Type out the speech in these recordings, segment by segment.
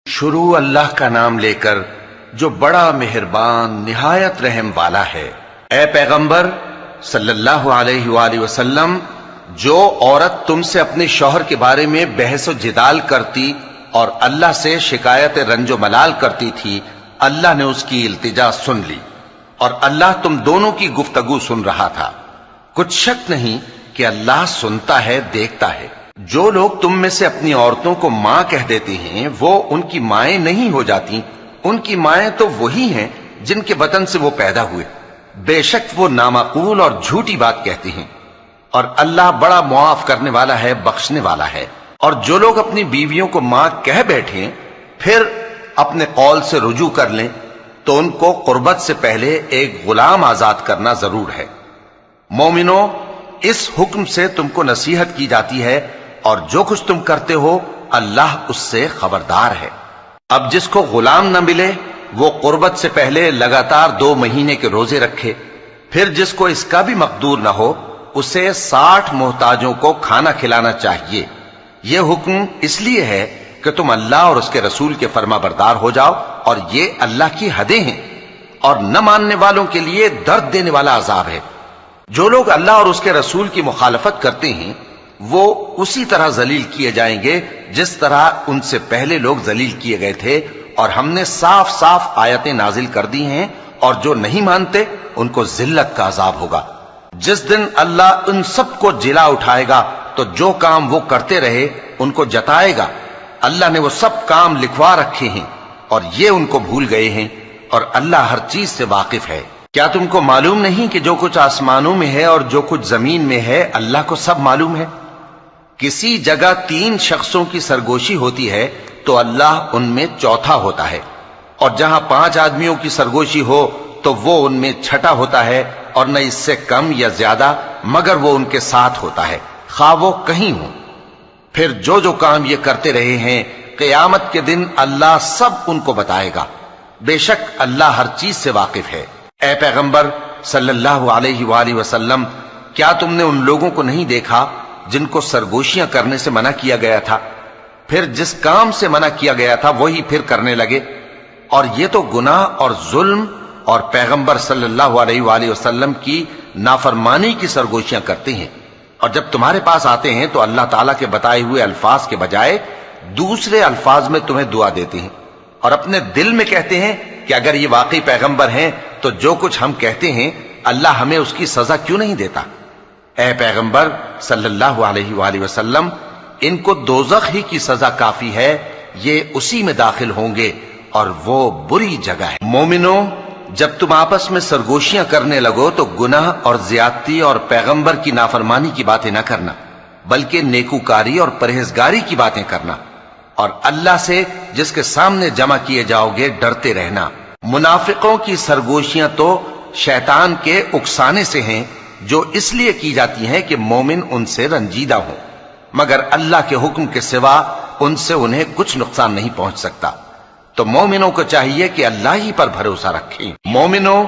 شروع اللہ کا نام لے کر جو بڑا مہربان نہایت رحم والا ہے۔ اے پیغمبر صلی اللہ علیہ وآلہ وسلم، جو عورت تم سے اپنے شوہر کے بارے میں بحث و جدال کرتی اور اللہ سے شکایت رنج و ملال کرتی تھی، اللہ نے اس کی التجا سن لی اور اللہ تم دونوں کی گفتگو سن رہا تھا۔ کچھ شک نہیں کہ اللہ سنتا ہے، دیکھتا ہے۔ جو لوگ تم میں سے اپنی عورتوں کو ماں کہہ دیتے ہیں وہ ان کی مائیں نہیں ہو جاتی، ان کی مائیں تو وہی ہیں جن کے بطن سے وہ پیدا ہوئے۔ بے شک وہ نامعقول اور جھوٹی بات کہتی ہیں، اور اللہ بڑا معاف کرنے والا ہے، بخشنے والا ہے۔ اور جو لوگ اپنی بیویوں کو ماں کہہ بیٹھیں پھر اپنے قول سے رجوع کر لیں تو ان کو قربت سے پہلے ایک غلام آزاد کرنا ضرور ہے۔ مومنو، اس حکم سے تم کو نصیحت کی جاتی ہے اور جو کچھ تم کرتے ہو اللہ اس سے خبردار ہے۔ اب جس کو غلام نہ ملے وہ قربت سے پہلے لگاتار 2 مہینے کے روزے رکھے، پھر جس کو اس کا بھی مقدور نہ ہو اسے 60 محتاجوں کو کھانا کھلانا چاہیے۔ یہ حکم اس لیے ہے کہ تم اللہ اور اس کے رسول کے فرما بردار ہو جاؤ، اور یہ اللہ کی حدیں ہیں، اور نہ ماننے والوں کے لیے درد دینے والا عذاب ہے۔ جو لوگ اللہ اور اس کے رسول کی مخالفت کرتے ہیں وہ اسی طرح ذلیل کیے جائیں گے جس طرح ان سے پہلے لوگ ذلیل کیے گئے تھے، اور ہم نے صاف صاف آیتیں نازل کر دی ہیں، اور جو نہیں مانتے ان کو ذلت کا عذاب ہوگا۔ جس دن اللہ ان سب کو جلا اٹھائے گا تو جو کام وہ کرتے رہے ان کو جتائے گا۔ اللہ نے وہ سب کام لکھوا رکھے ہیں اور یہ ان کو بھول گئے ہیں، اور اللہ ہر چیز سے واقف ہے۔ کیا تم کو معلوم نہیں کہ جو کچھ آسمانوں میں ہے اور جو کچھ زمین میں ہے اللہ کو سب معلوم ہے؟ کسی جگہ 3 شخصوں کی سرگوشی ہوتی ہے تو اللہ ان میں چوتھا ہوتا ہے، اور جہاں 5 آدمیوں کی سرگوشی ہو تو وہ ان میں چھٹا ہوتا ہے، اور نہ اس سے کم یا زیادہ مگر وہ ان کے ساتھ ہوتا ہے، خواہ وہ کہیں ہوں۔ پھر جو جو کام یہ کرتے رہے ہیں قیامت کے دن اللہ سب ان کو بتائے گا۔ بے شک اللہ ہر چیز سے واقف ہے۔ اے پیغمبر صلی اللہ علیہ وآلہ وسلم، کیا تم نے ان لوگوں کو نہیں دیکھا جن کو سرگوشیاں کرنے سے منع کیا گیا تھا، پھر جس کام سے منع کیا گیا تھا وہی پھر کرنے لگے؟ اور یہ تو گناہ اور ظلم اور پیغمبر صلی اللہ علیہ وآلہ وسلم کی نافرمانی کی سرگوشیاں کرتے ہیں، اور جب تمہارے پاس آتے ہیں تو اللہ تعالیٰ کے بتائے ہوئے الفاظ کے بجائے دوسرے الفاظ میں تمہیں دعا دیتے ہیں، اور اپنے دل میں کہتے ہیں کہ اگر یہ واقعی پیغمبر ہیں تو جو کچھ ہم کہتے ہیں اللہ ہمیں اس کی سزا کیوں نہیں دیتا؟ اے پیغمبر صلی اللہ علیہ وآلہ وسلم، ان کو دوزخ ہی کی سزا کافی ہے، یہ اسی میں داخل ہوں گے اور وہ بری جگہ ہے۔ مومنو، جب تم آپس میں سرگوشیاں کرنے لگو تو گناہ اور زیادتی اور پیغمبر کی نافرمانی کی باتیں نہ کرنا، بلکہ نیکوکاری اور پرہیزگاری کی باتیں کرنا، اور اللہ سے جس کے سامنے جمع کیے جاؤ گے ڈرتے رہنا۔ منافقوں کی سرگوشیاں تو شیطان کے اکسانے سے ہیں جو اس لیے کی جاتی ہیں کہ مومن ان سے رنجیدہ ہوں، مگر اللہ کے حکم کے سوا ان سے انہیں کچھ نقصان نہیں پہنچ سکتا۔ تو مومنوں کو چاہیے کہ اللہ ہی پر بھروسہ رکھیں۔ مومنوں،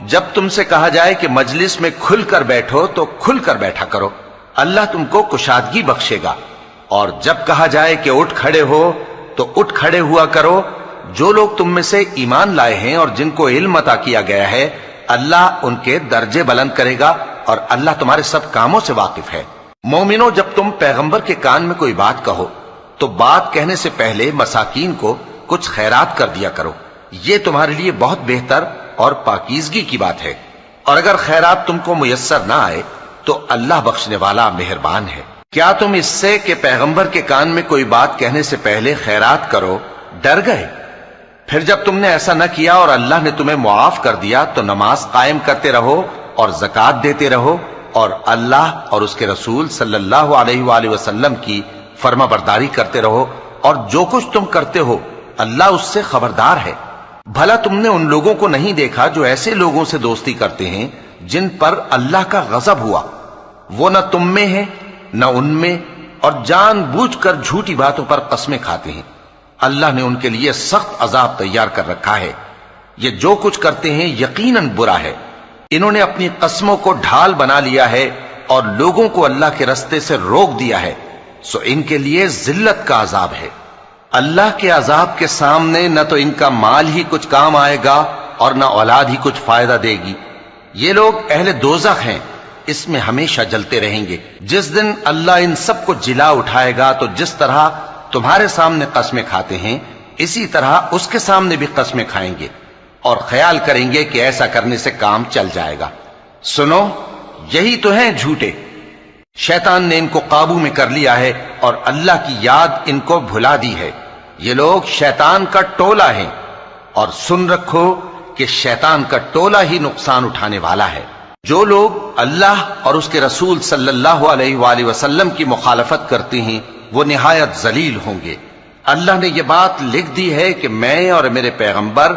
جب تم سے کہا جائے کہ مجلس میں کھل کر بیٹھو تو کھل کر بیٹھا کرو، اللہ تم کو کشادگی بخشے گا، اور جب کہا جائے کہ اٹھ کھڑے ہو تو اٹھ کھڑے ہوا کرو۔ جو لوگ تم میں سے ایمان لائے ہیں اور جن کو علم عطا کیا گیا ہے اللہ ان کے درجے بلند کرے گا، اور اللہ تمہارے سب کاموں سے واقف ہے۔ مومنو، جب تم پیغمبر کے کان میں کوئی بات کہو تو بات کہنے سے پہلے مساکین کو کچھ خیرات کر دیا کرو، یہ تمہارے لیے بہت بہتر اور پاکیزگی کی بات ہے، اور اگر خیرات تم کو میسر نہ آئے تو اللہ بخشنے والا مہربان ہے۔ کیا تم اس سے کہ پیغمبر کے کان میں کوئی بات کہنے سے پہلے خیرات کرو ڈر گئے؟ پھر جب تم نے ایسا نہ کیا اور اللہ نے تمہیں معاف کر دیا تو نماز قائم کرتے رہو اور زکوٰۃ دیتے رہو، اور اللہ اور اس کے رسول صلی اللہ علیہ وآلہ وسلم کی فرما برداری کرتے رہو، اور جو کچھ تم کرتے ہو اللہ اس سے خبردار ہے۔ بھلا تم نے ان لوگوں کو نہیں دیکھا جو ایسے لوگوں سے دوستی کرتے ہیں جن پر اللہ کا غضب ہوا؟ وہ نہ تم میں ہے نہ ان میں، اور جان بوجھ کر جھوٹی باتوں پر قسمیں کھاتے ہیں۔ اللہ نے ان کے لیے سخت عذاب تیار کر رکھا ہے۔ یہ جو کچھ کرتے ہیں یقیناً برا ہے۔ انہوں نے اپنی قسموں کو ڈھال بنا لیا ہے اور لوگوں کو اللہ کے رستے سے روک دیا ہے، سو ان کے لیے ذلت کا عذاب ہے۔ اللہ کے عذاب کے سامنے نہ تو ان کا مال ہی کچھ کام آئے گا اور نہ اولاد ہی کچھ فائدہ دے گی۔ یہ لوگ اہل دوزخ ہیں، اس میں ہمیشہ جلتے رہیں گے۔ جس دن اللہ ان سب کو جلا اٹھائے گا تو جس طرح تمہارے سامنے قسمیں کھاتے ہیں اسی طرح اس کے سامنے بھی قسمیں کھائیں گے اور خیال کریں گے کہ ایسا کرنے سے کام چل جائے گا۔ سنو، یہی تو ہیں جھوٹے۔ شیطان نے ان کو قابو میں کر لیا ہے اور اللہ کی یاد ان کو بھلا دی ہے۔ یہ لوگ شیطان کا ٹولہ ہیں، اور سن رکھو کہ شیطان کا ٹولہ ہی نقصان اٹھانے والا ہے۔ جو لوگ اللہ اور اس کے رسول صلی اللہ علیہ وآلہ وسلم کی مخالفت کرتے ہیں وہ نہایت ذلیل ہوں گے۔ اللہ نے یہ بات لکھ دی ہے کہ میں اور میرے پیغمبر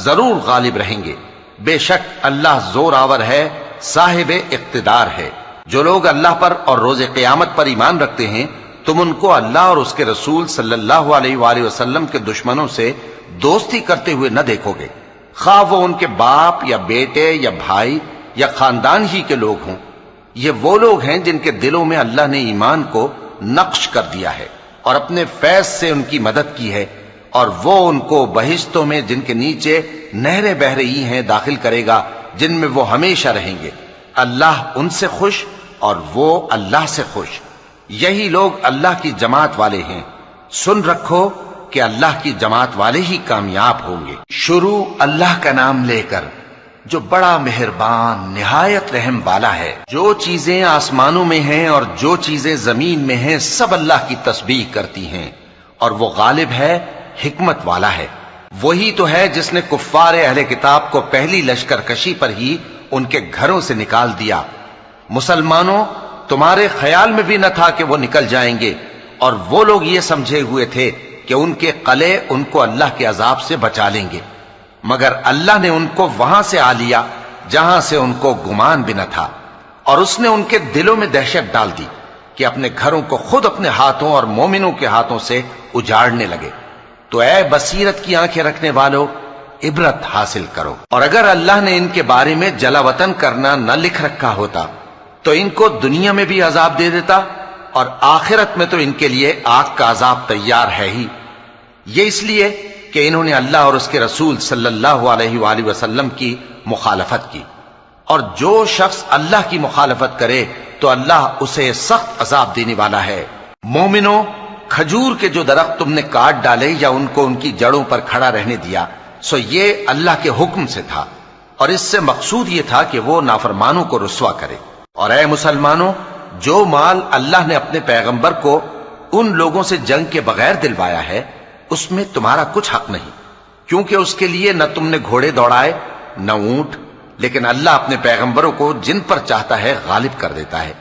ضرور غالب رہیں گے۔ بے شک اللہ زور آور ہے، صاحب اقتدار ہے۔ جو لوگ اللہ پر اور روز قیامت پر ایمان رکھتے ہیں تم ان کو اللہ اور اس کے رسول صلی اللہ علیہ وآلہ وسلم کے دشمنوں سے دوستی کرتے ہوئے نہ دیکھو گے، خواہ وہ ان کے باپ یا بیٹے یا بھائی یا خاندان ہی کے لوگ ہوں۔ یہ وہ لوگ ہیں جن کے دلوں میں اللہ نے ایمان کو نقش کر دیا ہے اور اپنے فیض سے ان کی مدد کی ہے، اور وہ ان کو بہشتوں میں جن کے نیچے نہریں بہ رہی ہیں داخل کرے گا، جن میں وہ ہمیشہ رہیں گے۔ اللہ ان سے خوش اور وہ اللہ سے خوش۔ یہی لوگ اللہ کی جماعت والے ہیں۔ سن رکھو کہ اللہ کی جماعت والے ہی کامیاب ہوں گے۔ شروع اللہ کا نام لے کر جو بڑا مہربان نہایت رحم والا ہے۔ جو چیزیں آسمانوں میں ہیں اور جو چیزیں زمین میں ہیں سب اللہ کی تسبیح کرتی ہیں، اور وہ غالب ہے، حکمت والا ہے۔ وہی تو ہے جس نے کفار اہل کتاب کو پہلی لشکر کشی پر ہی ان کے گھروں سے نکال دیا۔ مسلمانوں، تمہارے خیال میں بھی نہ تھا کہ وہ نکل جائیں گے، اور وہ لوگ یہ سمجھے ہوئے تھے کہ ان کے قلعے ان کو اللہ کے عذاب سے بچا لیں گے، مگر اللہ نے ان کو وہاں سے آ لیا جہاں سے ان کو گمان بھی نہ تھا، اور اس نے ان کے دلوں میں دہشت ڈال دی کہ اپنے گھروں کو خود اپنے ہاتھوں اور مومنوں کے ہاتھوں سے اجاڑنے لگے۔ تو اے بصیرت کی آنکھیں رکھنے والو، عبرت حاصل کرو۔ اور اگر اللہ نے ان کے بارے میں جلا وطن کرنا نہ لکھ رکھا ہوتا تو ان کو دنیا میں بھی عذاب دے دیتا، اور آخرت میں تو ان کے لیے آگ کا عذاب تیار ہے ہی۔ یہ اس لیے کہ انہوں نے اللہ اور اس کے رسول صلی اللہ علیہ وآلہ وسلم کی مخالفت کی، اور جو شخص اللہ کی مخالفت کرے تو اللہ اسے سخت عذاب دینے والا ہے۔ مومنوں، کھجور کے جو درخت تم نے کاٹ ڈالے یا ان کو ان کی جڑوں پر کھڑا رہنے دیا سو یہ اللہ کے حکم سے تھا، اور اس سے مقصود یہ تھا کہ وہ نافرمانوں کو رسوا کرے۔ اور اے مسلمانوں، جو مال اللہ نے اپنے پیغمبر کو ان لوگوں سے جنگ کے بغیر دلوایا ہے اس میں تمہارا کچھ حق نہیں، کیونکہ اس کے لیے نہ تم نے گھوڑے دوڑائے نہ اونٹ، لیکن اللہ اپنے پیغمبروں کو جن پر چاہتا ہے غالب کر دیتا ہے،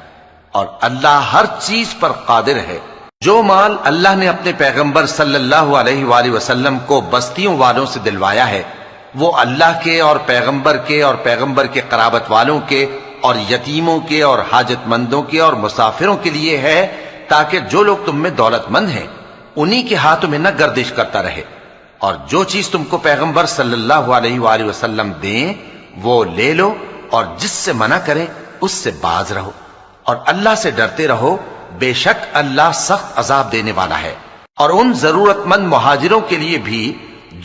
اور اللہ ہر چیز پر قادر ہے۔ جو مال اللہ نے اپنے پیغمبر صلی اللہ علیہ وآلہ وسلم کو بستیوں والوں سے دلوایا ہے وہ اللہ کے اور پیغمبر کے قرابت والوں کے اور یتیموں کے اور حاجت مندوں کے اور مسافروں کے لیے ہے، تاکہ جو لوگ تم میں دولت مند ہیں انہی کے ہاتھوں میں نہ گردش کرتا رہے، اور جو چیز تم کو پیغمبر صلی اللہ علیہ وآلہ وسلم دیں وہ لے لو، اور جس سے منع کریں اس سے باز رہو، اور اللہ سے ڈرتے رہو، بے شک اللہ سخت عذاب دینے والا ہے۔ اور ان ضرورت مند مہاجروں کے لیے بھی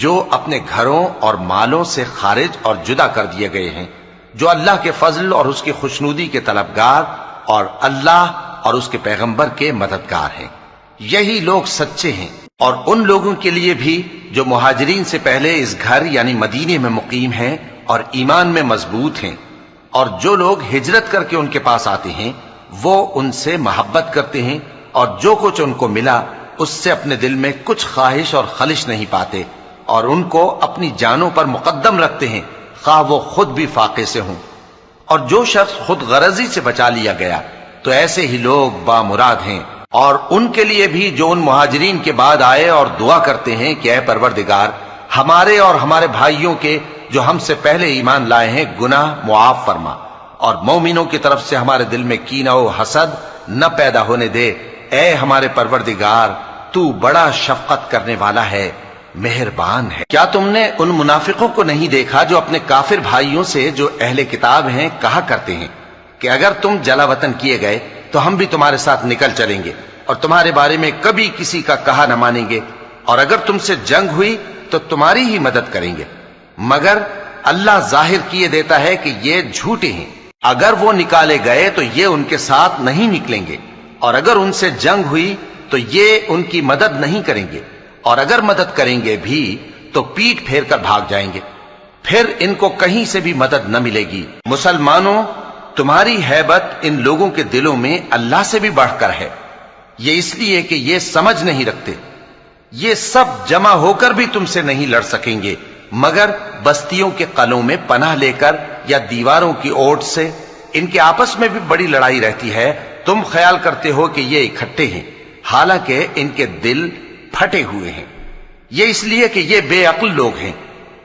جو اپنے گھروں اور مالوں سے خارج اور جدا کر دیے گئے ہیں، جو اللہ کے فضل اور اس کی خوشنودی کے طلبگار اور اللہ اور اس کے پیغمبر کے مددگار ہیں، یہی لوگ سچے ہیں۔ اور ان لوگوں کے لیے بھی جو مہاجرین سے پہلے اس گھر یعنی مدینے میں مقیم ہیں اور ایمان میں مضبوط ہیں، اور جو لوگ ہجرت کر کے ان کے پاس آتے ہیں وہ ان سے محبت کرتے ہیں، اور جو کچھ ان کو ملا اس سے اپنے دل میں کچھ خواہش اور خلش نہیں پاتے، اور ان کو اپنی جانوں پر مقدم رکھتے ہیں خواہ وہ خود بھی فاقے سے ہوں۔ اور جو شخص خود غرضی سے بچا لیا گیا تو ایسے ہی لوگ بامراد ہیں۔ اور ان کے لیے بھی جو ان مہاجرین کے بعد آئے اور دعا کرتے ہیں کہ اے پروردگار ہمارے اور ہمارے بھائیوں کے جو ہم سے پہلے ایمان لائے ہیں گناہ معاف فرما، اور مومنوں کی طرف سے ہمارے دل میں کینہ و حسد نہ پیدا ہونے دے، اے ہمارے پروردگار تو بڑا شفقت کرنے والا ہے، مہربان ہے۔ کیا تم نے ان منافقوں کو نہیں دیکھا جو اپنے کافر بھائیوں سے جو اہل کتاب ہیں کہا کرتے ہیں کہ اگر تم جلا وطن کیے گئے تو ہم بھی تمہارے ساتھ نکل چلیں گے اور تمہارے بارے میں کبھی کسی کا کہا نہ مانیں گے، اور اگر تم سے جنگ ہوئی تو تمہاری ہی مدد کریں گے، مگر اللہ ظاہر کیے دیتا ہے کہ یہ جھوٹے ہیں۔ اگر وہ نکالے گئے تو یہ ان کے ساتھ نہیں نکلیں گے، اور اگر ان سے جنگ ہوئی تو یہ ان کی مدد نہیں کریں گے، اور اگر مدد کریں گے بھی تو پیٹ پھیر کر بھاگ جائیں گے، پھر ان کو کہیں سے بھی مدد نہ ملے گی۔ مسلمانوں، تمہاری ہیبت ان لوگوں کے دلوں میں اللہ سے بھی بڑھ کر ہے، یہ اس لیے کہ یہ سمجھ نہیں رکھتے۔ یہ سب جمع ہو کر بھی تم سے نہیں لڑ سکیں گے، مگر بستیوں کے قلعوں میں پناہ لے کر یا دیواروں کی اوٹ سے۔ ان کے آپس میں بھی بڑی لڑائی رہتی ہے، تم خیال کرتے ہو کہ یہ اکٹھے ہیں، حالانکہ ان کے دل پھٹے ہوئے ہیں۔ یہ اس لیے کہ یہ بے عقل لوگ ہیں۔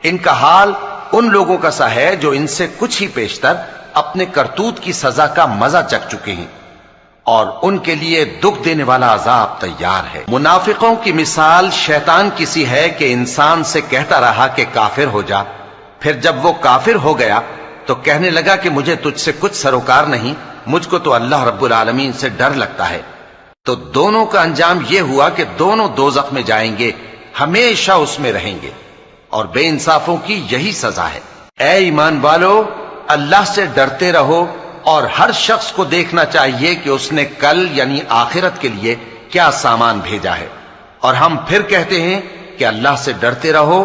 ان کا حال ان لوگوں کا سا ہے جو ان سے کچھ ہی پیشتر اپنے کرتوت کی سزا کا مزہ چکھ چکے ہیں، اور ان کے لیے دکھ دینے والا عذاب تیار ہے۔ منافقوں کی مثال شیطان کی سی ہے کہ انسان سے کہتا رہا کہ کافر ہو جا، پھر جب وہ کافر ہو گیا تو کہنے لگا کہ مجھے تجھ سے کچھ سروکار نہیں، مجھ کو تو اللہ رب العالمین سے ڈر لگتا ہے۔ تو دونوں کا انجام یہ ہوا کہ دونوں دوزخ میں جائیں گے، ہمیشہ اس میں رہیں گے، اور بے انصافوں کی یہی سزا ہے۔ اے ایمان والو، اللہ سے ڈرتے رہو، اور ہر شخص کو دیکھنا چاہیے کہ اس نے کل یعنی آخرت کے لیے کیا سامان بھیجا ہے۔ اور ہم پھر کہتے ہیں کہ اللہ سے ڈرتے رہو،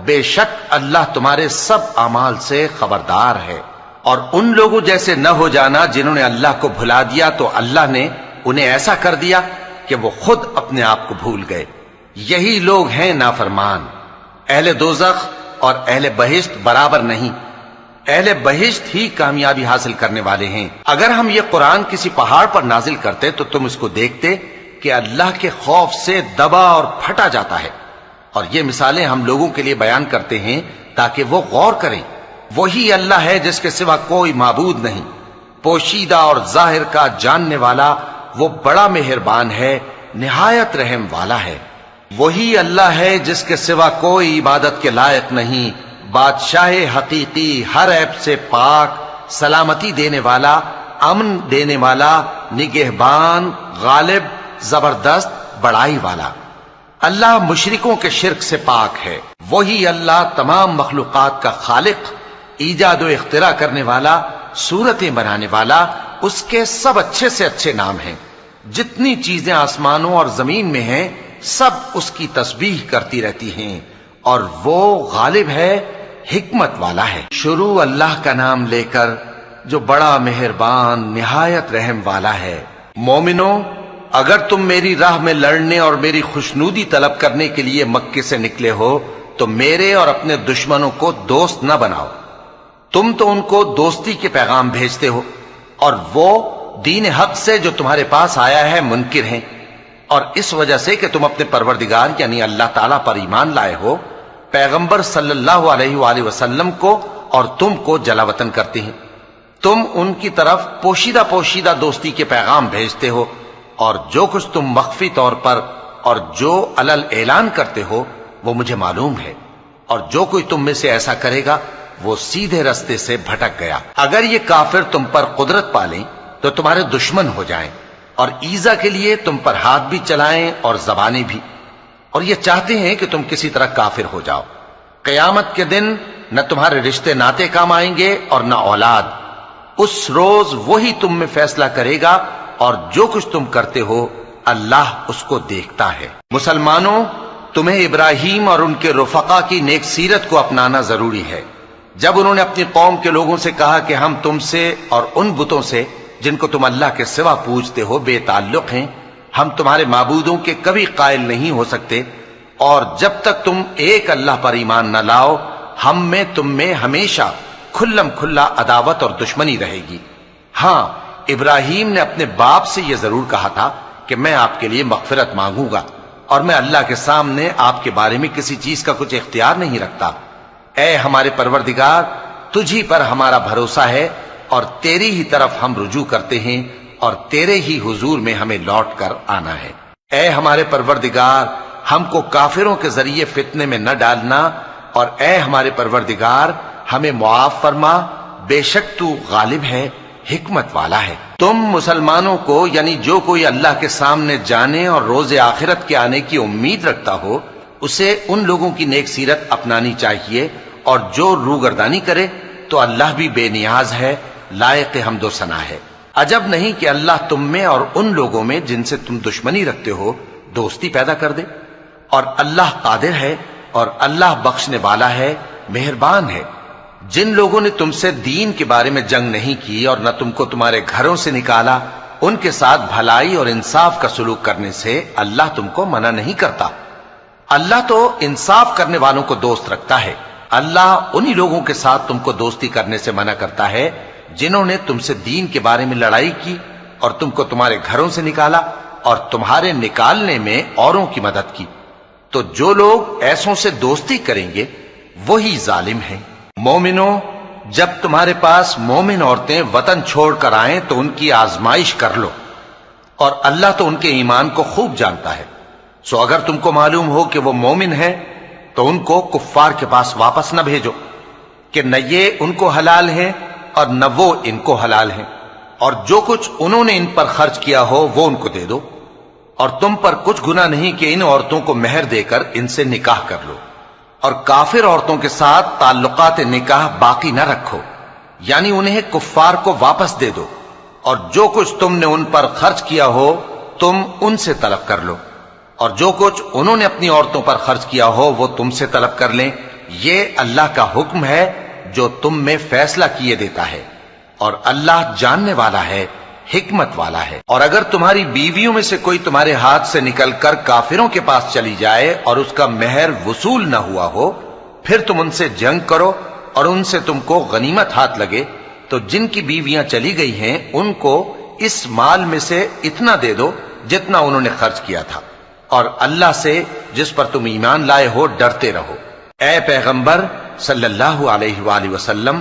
بے شک اللہ تمہارے سب اعمال سے خبردار ہے۔ اور ان لوگوں جیسے نہ ہو جانا جنہوں نے اللہ کو بھلا دیا تو اللہ نے انہیں ایسا کر دیا کہ وہ خود اپنے آپ کو بھول گئے۔ یہی لوگ ہیں نافرمان۔ اہل دوزخ اور اہل بہشت برابر نہیں، اہل بہشت ہی کامیابی حاصل کرنے والے ہیں۔ اگر ہم یہ قرآن کسی پہاڑ پر نازل کرتے تو تم اس کو دیکھتے کہ اللہ کے خوف سے دبا اور پھٹا جاتا ہے۔ اور یہ مثالیں ہم لوگوں کے لیے بیان کرتے ہیں تاکہ وہ غور کریں۔ وہی اللہ ہے جس کے سوا کوئی معبود نہیں، پوشیدہ اور ظاہر کا جاننے والا، وہ بڑا مہربان ہے، نہایت رحم والا ہے۔ وہی اللہ ہے جس کے سوا کوئی عبادت کے لائق نہیں، بادشاہ حقیقی، ہر عیب سے پاک، سلامتی دینے والا، امن دینے والا، نگہبان، غالب، زبردست، بڑائی والا۔ اللہ مشرکوں کے شرک سے پاک ہے۔ وہی اللہ تمام مخلوقات کا خالق، ایجاد و اختراع کرنے والا، صورتیں بنانے والا، اس کے سب اچھے سے اچھے نام ہیں۔ جتنی چیزیں آسمانوں اور زمین میں ہیں سب اس کی تسبیح کرتی رہتی ہیں، اور وہ غالب ہے، حکمت والا ہے۔ شروع اللہ کا نام لے کر جو بڑا مہربان نہایت رحم والا ہے۔ مومنو، اگر تم میری راہ میں لڑنے اور میری خوشنودی طلب کرنے کے لیے مکے سے نکلے ہو تو میرے اور اپنے دشمنوں کو دوست نہ بناؤ۔ تم تو ان کو دوستی کے پیغام بھیجتے ہو، اور وہ دین حق سے جو تمہارے پاس آیا ہے منکر ہیں، اور اس وجہ سے کہ تم اپنے پروردگار یعنی اللہ تعالیٰ پر ایمان لائے ہو، پیغمبر صلی اللہ علیہ وآلہ وسلم کو اور تم کو جلا وطن کرتے ہیں۔ تم ان کی طرف پوشیدہ دوستی کے پیغام بھیجتے ہو، اور جو کچھ تم مخفی طور پر اور جو علل اعلان کرتے ہو وہ مجھے معلوم ہے، اور جو کوئی تم میں سے ایسا کرے گا وہ سیدھے رستے سے بھٹک گیا۔ اگر یہ کافر تم پر قدرت پالیں تو تمہارے دشمن ہو جائیں، اور ایذا کے لیے تم پر ہاتھ بھی چلائیں اور زبانیں بھی، اور یہ چاہتے ہیں کہ تم کسی طرح کافر ہو جاؤ۔ قیامت کے دن نہ تمہارے رشتے ناتے کام آئیں گے اور نہ اولاد۔ اس روز وہی تم میں فیصلہ کرے گا، اور جو کچھ تم کرتے ہو اللہ اس کو دیکھتا ہے۔ مسلمانوں، تمہیں ابراہیم اور ان کے رفقا کی نیک سیرت کو اپنانا ضروری ہے۔ جب انہوں نے اپنی قوم کے لوگوں سے کہا کہ ہم تم سے اور ان بتوں سے جن کو تم اللہ کے سوا پوجتے ہو بے تعلق ہیں، ہم تمہارے معبودوں کے کبھی قائل نہیں ہو سکتے، اور جب تک تم ایک اللہ پر ایمان نہ لاؤ ہم میں تم میں ہمیشہ کھلم کھلا عداوت اور دشمنی رہے گی۔ ہاں، ابراہیم نے اپنے باپ سے یہ ضرور کہا تھا کہ میں آپ کے لیے مغفرت مانگوں گا، اور میں اللہ کے سامنے آپ کے بارے میں کسی چیز کا کچھ اختیار نہیں رکھتا۔ اے ہمارے پروردگار، تجھی پر ہمارا بھروسہ ہے، اور تیری ہی طرف ہم رجوع کرتے ہیں، اور تیرے ہی حضور میں ہمیں لوٹ کر آنا ہے۔ اے ہمارے پروردگار، ہم کو کافروں کے ذریعے فتنے میں نہ ڈالنا، اور اے ہمارے پروردگار ہمیں معاف فرما، بے شک تو غالب ہے، حکمت والا ہے۔ تم مسلمانوں کو یعنی جو کوئی اللہ کے سامنے جانے اور روز آخرت کے آنے کی امید رکھتا ہو اسے ان لوگوں کی نیک سیرت اپنانی چاہیے، اور جو روگردانی کرے تو اللہ بھی بے نیاز ہے، لائق حمد و ثنا ہے۔ عجب نہیں کہ اللہ تم میں اور ان لوگوں میں جن سے تم دشمنی رکھتے ہو دوستی پیدا کر دے، اور اللہ قادر ہے، اور اللہ بخشنے والا ہے، مہربان ہے۔ جن لوگوں نے تم سے دین کے بارے میں جنگ نہیں کی اور نہ تم کو تمہارے گھروں سے نکالا، ان کے ساتھ بھلائی اور انصاف کا سلوک کرنے سے اللہ تم کو منع نہیں کرتا۔ اللہ تو انصاف کرنے والوں کو دوست رکھتا ہے۔ اللہ انہی لوگوں کے ساتھ تم کو دوستی کرنے سے منع کرتا ہے جنہوں نے تم سے دین کے بارے میں لڑائی کی اور تم کو تمہارے گھروں سے نکالا اور تمہارے نکالنے میں اوروں کی مدد کی۔ تو جو لوگ ایسوں سے دوستی کریں گے وہی ظالم ہیں۔ مومنوں، جب تمہارے پاس مومن عورتیں وطن چھوڑ کر آئیں تو ان کی آزمائش کر لو، اور اللہ تو ان کے ایمان کو خوب جانتا ہے۔ سو اگر تم کو معلوم ہو کہ وہ مومن ہیں تو ان کو کفار کے پاس واپس نہ بھیجو کہ نہ یہ ان کو حلال ہیں اور نہ وہ ان کو حلال ہیں، اور جو کچھ انہوں نے ان پر خرچ کیا ہو وہ ان کو دے دو، اور تم پر کچھ گناہ نہیں کہ ان عورتوں کو مہر دے کر ان سے نکاح کر لو، اور کافر عورتوں کے ساتھ تعلقات نکاح باقی نہ رکھو، یعنی انہیں کفار کو واپس دے دو، اور جو کچھ تم نے ان پر خرچ کیا ہو تم ان سے طلب کر لو، اور جو کچھ انہوں نے اپنی عورتوں پر خرچ کیا ہو وہ تم سے طلب کر لیں۔ یہ اللہ کا حکم ہے جو تم میں فیصلہ کیے دیتا ہے، اور اللہ جاننے والا ہے، حکمت والا ہے۔ اور اگر تمہاری بیویوں میں سے کوئی تمہارے ہاتھ سے نکل کر کافروں کے پاس چلی جائے اور اس کا مہر وصول نہ ہوا ہو، پھر تم ان سے جنگ کرو اور ان سے تم کو غنیمت ہاتھ لگے، تو جن کی بیویاں چلی گئی ہیں ان کو اس مال میں سے اتنا دے دو جتنا انہوں نے خرچ کیا تھا، اور اللہ سے جس پر تم ایمان لائے ہو ڈرتے رہو۔ اے پیغمبر صلی اللہ علیہ وآلہ وسلم،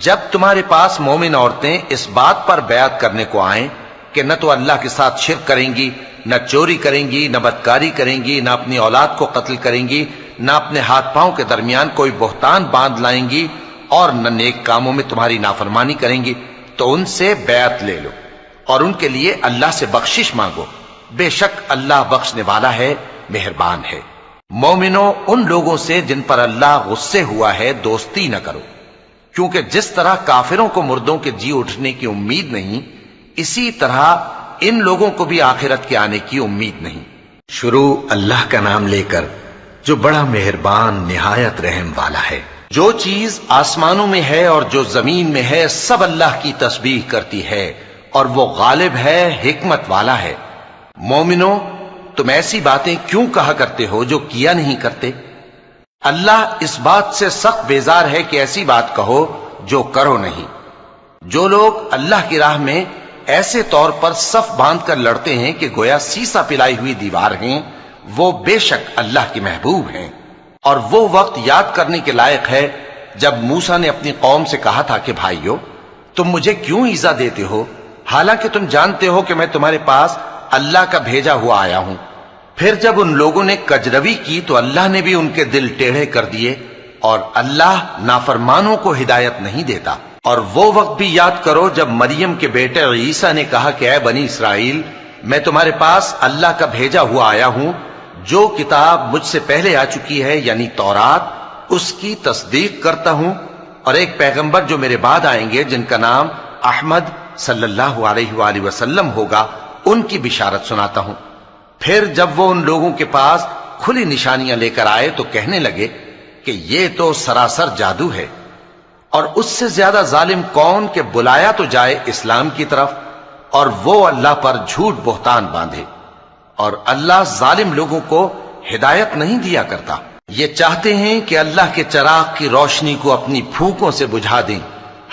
جب تمہارے پاس مومن عورتیں اس بات پر بیعت کرنے کو آئیں کہ نہ تو اللہ کے ساتھ شرک کریں گی، نہ چوری کریں گی، نہ بدکاری کریں گی، نہ اپنی اولاد کو قتل کریں گی، نہ اپنے ہاتھ پاؤں کے درمیان کوئی بہتان باندھ لائیں گی، اور نہ نیک کاموں میں تمہاری نافرمانی کریں گی، تو ان سے بیعت لے لو اور ان کے لیے اللہ سے بخشش مانگو، بے شک اللہ بخشنے والا ہے، مہربان ہے۔ مومنوں، ان لوگوں سے جن پر اللہ غصے ہوا ہے دوستی نہ کرو، کیونکہ جس طرح کافروں کو مردوں کے جی اٹھنے کی امید نہیں، اسی طرح ان لوگوں کو بھی آخرت کے آنے کی امید نہیں۔ شروع اللہ کا نام لے کر جو بڑا مہربان نہایت رحم والا ہے۔ جو چیز آسمانوں میں ہے اور جو زمین میں ہے سب اللہ کی تسبیح کرتی ہے، اور وہ غالب ہے، حکمت والا ہے۔ مومنوں، تم ایسی باتیں کیوں کہا کرتے ہو جو کیا نہیں کرتے؟ اللہ اس بات سے سخت بیزار ہے کہ ایسی بات کہو جو کرو نہیں۔ جو لوگ اللہ کی راہ میں ایسے طور پر صف باندھ کر لڑتے ہیں کہ گویا سیسا پلائی ہوئی دیوار ہیں، وہ بے شک اللہ کے محبوب ہیں۔ اور وہ وقت یاد کرنے کے لائق ہے جب موسیٰ نے اپنی قوم سے کہا تھا کہ بھائیو، تم مجھے کیوں ایذا دیتے ہو حالانکہ تم جانتے ہو کہ میں تمہارے پاس اللہ کا بھیجا ہوا آیا ہوں۔ پھر جب ان لوگوں نے کجروی کی تو اللہ نے بھی ان کے دل ٹیڑھے کر دیے، اور اللہ نافرمانوں کو ہدایت نہیں دیتا۔ اور وہ وقت بھی یاد کرو جب مریم کے بیٹے عیسیٰ نے کہا کہ اے بنی اسرائیل، میں تمہارے پاس اللہ کا بھیجا ہوا آیا ہوں، جو کتاب مجھ سے پہلے آ چکی ہے یعنی تورات، اس کی تصدیق کرتا ہوں، اور ایک پیغمبر جو میرے بعد آئیں گے جن کا نام احمد صلی اللہ علیہ وآلہ وسلم ہوگا، ان کی بشارت سناتا ہوں۔ پھر جب وہ ان لوگوں کے پاس کھلی نشانیاں لے کر آئے تو کہنے لگے کہ یہ تو سراسر جادو ہے، اور اس سے زیادہ ظالم کون کہ بلایا تو جائے اسلام کی طرف اور وہ اللہ پر جھوٹ بہتان باندھے، اور اللہ ظالم لوگوں کو ہدایت نہیں دیا کرتا۔ یہ چاہتے ہیں کہ اللہ کے چراغ کی روشنی کو اپنی پھونکوں سے بجھا دیں،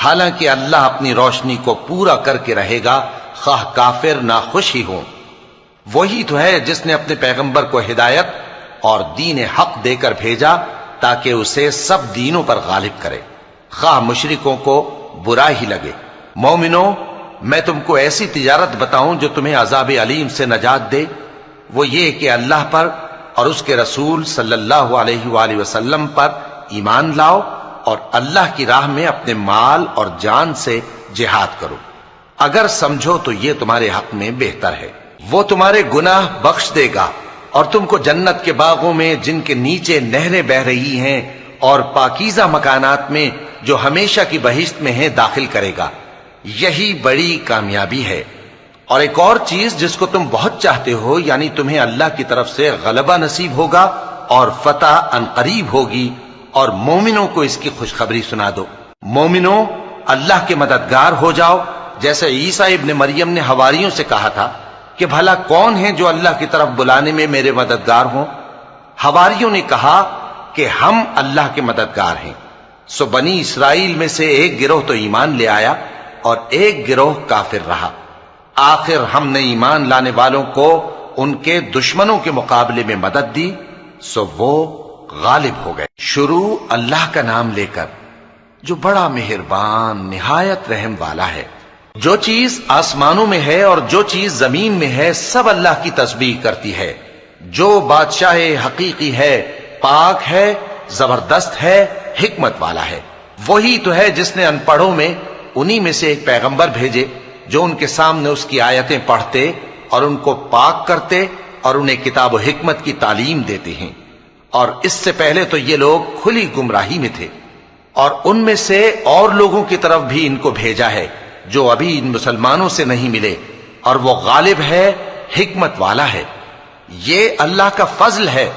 حالانکہ اللہ اپنی روشنی کو پورا کر کے رہے گا، خواہ کافر ناخوش ہی ہوں۔ وہی تو ہے جس نے اپنے پیغمبر کو ہدایت اور دین حق دے کر بھیجا تاکہ اسے سب دینوں پر غالب کرے، خواہ مشرکوں کو برا ہی لگے۔ مومنوں، میں تم کو ایسی تجارت بتاؤں جو تمہیں عذاب علیم سے نجات دے؟ وہ یہ کہ اللہ پر اور اس کے رسول صلی اللہ علیہ وآلہ وسلم پر ایمان لاؤ، اور اللہ کی راہ میں اپنے مال اور جان سے جہاد کرو، اگر سمجھو تو یہ تمہارے حق میں بہتر ہے۔ وہ تمہارے گناہ بخش دے گا اور تم کو جنت کے باغوں میں جن کے نیچے نہریں بہ رہی ہیں اور پاکیزہ مکانات میں جو ہمیشہ کی بہشت میں ہیں داخل کرے گا۔ یہی بڑی کامیابی ہے۔ اور ایک اور چیز جس کو تم بہت چاہتے ہو، یعنی تمہیں اللہ کی طرف سے غلبہ نصیب ہوگا اور فتح عنقریب ہوگی، اور مومنوں کو اس کی خوشخبری سنا دو۔ مومنوں، اللہ کے مددگار ہو جاؤ، جیسے عیسیٰ ابن مریم نے حواریوں سے کہا تھا کہ بھلا کون ہے جو اللہ کی طرف بلانے میں میرے مددگار ہوں؟ حواریوں نے کہا کہ ہم اللہ کے مددگار ہیں۔ سو بنی اسرائیل میں سے ایک گروہ تو ایمان لے آیا اور ایک گروہ کافر رہا۔ آخر ہم نے ایمان لانے والوں کو ان کے دشمنوں کے مقابلے میں مدد دی، سو وہ غالب ہو گئے۔ شروع اللہ کا نام لے کر جو بڑا مہربان نہایت رحم والا ہے۔ جو چیز آسمانوں میں ہے اور جو چیز زمین میں ہے سب اللہ کی تسبیح کرتی ہے۔ جو بادشاہ حقیقی ہے، پاک ہے، زبردست ہے، حکمت والا ہے۔ وہی تو ہے جس نے ان پڑھوں میں انہی میں سے ایک پیغمبر بھیجے جو ان کے سامنے اس کی آیتیں پڑھتے اور ان کو پاک کرتے اور انہیں کتاب و حکمت کی تعلیم دیتے ہیں۔ اور اس سے پہلے تو یہ لوگ کھلی گمراہی میں تھے، اور ان میں سے اور لوگوں کی طرف بھی ان کو بھیجا ہے جو ابھی ان مسلمانوں سے نہیں ملے، اور وہ غالب ہے، حکمت والا ہے۔ یہ اللہ کا فضل ہے،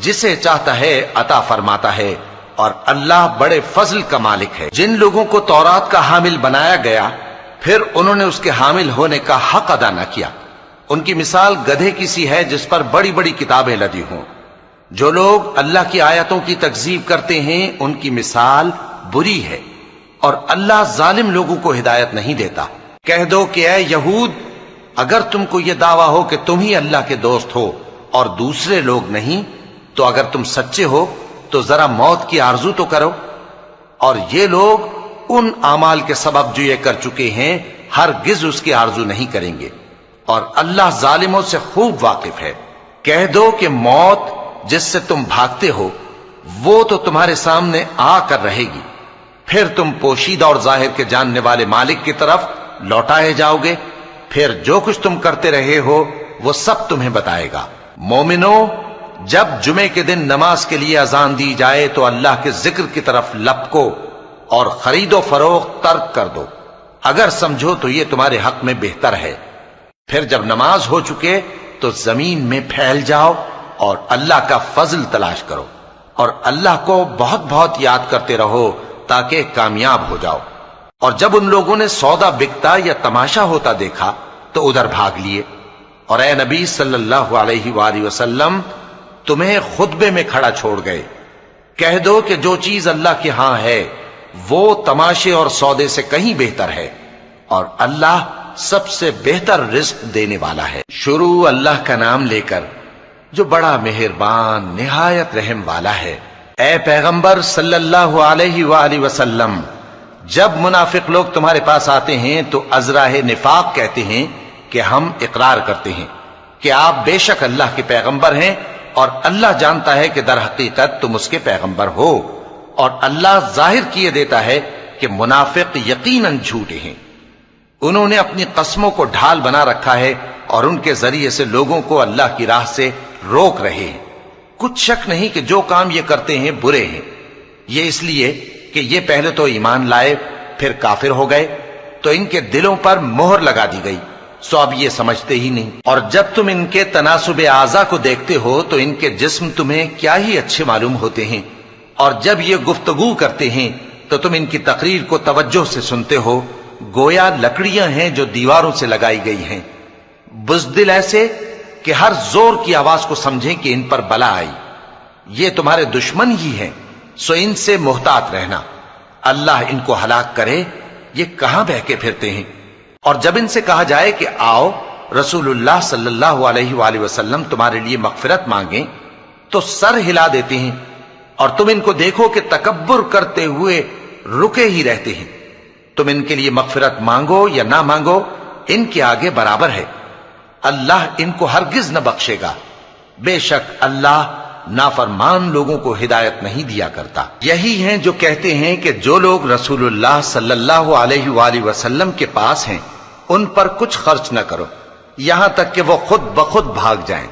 جسے چاہتا ہے عطا فرماتا ہے، اور اللہ بڑے فضل کا مالک ہے۔ جن لوگوں کو تورات کا حامل بنایا گیا پھر انہوں نے اس کے حامل ہونے کا حق ادا نہ کیا، ان کی مثال گدھے کی سی ہے جس پر بڑی بڑی کتابیں لدی ہوں۔ جو لوگ اللہ کی آیتوں کی تکذیب کرتے ہیں ان کی مثال بری ہے، اور اللہ ظالم لوگوں کو ہدایت نہیں دیتا۔ کہہ دو کہ اے یہود، اگر تم کو یہ دعویٰ ہو کہ تم ہی اللہ کے دوست ہو اور دوسرے لوگ نہیں، تو اگر تم سچے ہو تو ذرا موت کی آرزو تو کرو۔ اور یہ لوگ ان اعمال کے سبب جو یہ کر چکے ہیں ہرگز اس کی آرزو نہیں کریں گے، اور اللہ ظالموں سے خوب واقف ہے۔ کہہ دو کہ موت جس سے تم بھاگتے ہو وہ تو تمہارے سامنے آ کر رہے گی، پھر تم پوشیدہ اور ظاہر کے جاننے والے مالک کی طرف لوٹائے جاؤ گے، پھر جو کچھ تم کرتے رہے ہو وہ سب تمہیں بتائے گا۔ مومنو، جب جمعے کے دن نماز کے لیے اذان دی جائے تو اللہ کے ذکر کی طرف لپکو اور خرید و فروخت ترک کر دو، اگر سمجھو تو یہ تمہارے حق میں بہتر ہے۔ پھر جب نماز ہو چکے تو زمین میں پھیل جاؤ اور اللہ کا فضل تلاش کرو، اور اللہ کو بہت بہت یاد کرتے رہو تاکہ کامیاب ہو جاؤ۔ اور جب ان لوگوں نے سودا بکتا یا تماشا ہوتا دیکھا تو ادھر بھاگ لیے، اور اے نبی صلی اللہ علیہ وآلہ وسلم تمہیں خطبے میں کھڑا چھوڑ گئے۔ کہہ دو کہ جو چیز اللہ کے ہاں ہے وہ تماشے اور سودے سے کہیں بہتر ہے، اور اللہ سب سے بہتر رزق دینے والا ہے۔ شروع اللہ کا نام لے کر جو بڑا مہربان نہایت رحم والا ہے۔ اے پیغمبر صلی اللہ علیہ وآلہ وسلم، جب منافق لوگ تمہارے پاس آتے ہیں تو ازراہ نفاق کہتے ہیں کہ ہم اقرار کرتے ہیں کہ آپ بے شک اللہ کے پیغمبر ہیں، اور اللہ جانتا ہے کہ در حقیقت تم اس کے پیغمبر ہو، اور اللہ ظاہر کیے دیتا ہے کہ منافق یقیناً جھوٹے ہیں۔ انہوں نے اپنی قسموں کو ڈھال بنا رکھا ہے اور ان کے ذریعے سے لوگوں کو اللہ کی راہ سے روک رہے ہیں۔ کچھ شک نہیں کہ جو کام یہ کرتے ہیں برے ہیں، یہ اس لیے کہ یہ پہلے تو ایمان لائے پھر کافر ہو گئے تو ان کے دلوں پر مہر لگا دی گئی، سو اب یہ سمجھتے ہی نہیں۔ اور جب تم ان کے تناسب اعضاء کو دیکھتے ہو تو ان کے جسم تمہیں کیا ہی اچھے معلوم ہوتے ہیں، اور جب یہ گفتگو کرتے ہیں تو تم ان کی تقریر کو توجہ سے سنتے ہو، گویا لکڑیاں ہیں جو دیواروں سے لگائی گئی ہیں، بزدل ایسے کہ ہر زور کی آواز کو سمجھیں کہ ان پر بلا آئی۔ یہ تمہارے دشمن ہی ہیں، سو ان سے محتاط رہنا، اللہ ان کو ہلاک کرے، یہ کہاں بہکے پھرتے ہیں۔ اور جب ان سے کہا جائے کہ آؤ رسول اللہ صلی اللہ علیہ وآلہ وسلم تمہارے لیے مغفرت مانگیں تو سر ہلا دیتے ہیں، اور تم ان کو دیکھو کہ تکبر کرتے ہوئے رکے ہی رہتے ہیں۔ تم ان کے لیے مغفرت مانگو یا نہ مانگو ان کے آگے برابر ہے، اللہ ان کو ہرگز نہ بخشے گا، بے شک اللہ نافرمان لوگوں کو ہدایت نہیں دیا کرتا۔ یہی ہیں جو کہتے ہیں کہ جو لوگ رسول اللہ صلی اللہ علیہ وآلہ وسلم کے پاس ہیں ان پر کچھ خرچ نہ کرو یہاں تک کہ وہ خود بخود بھاگ جائیں۔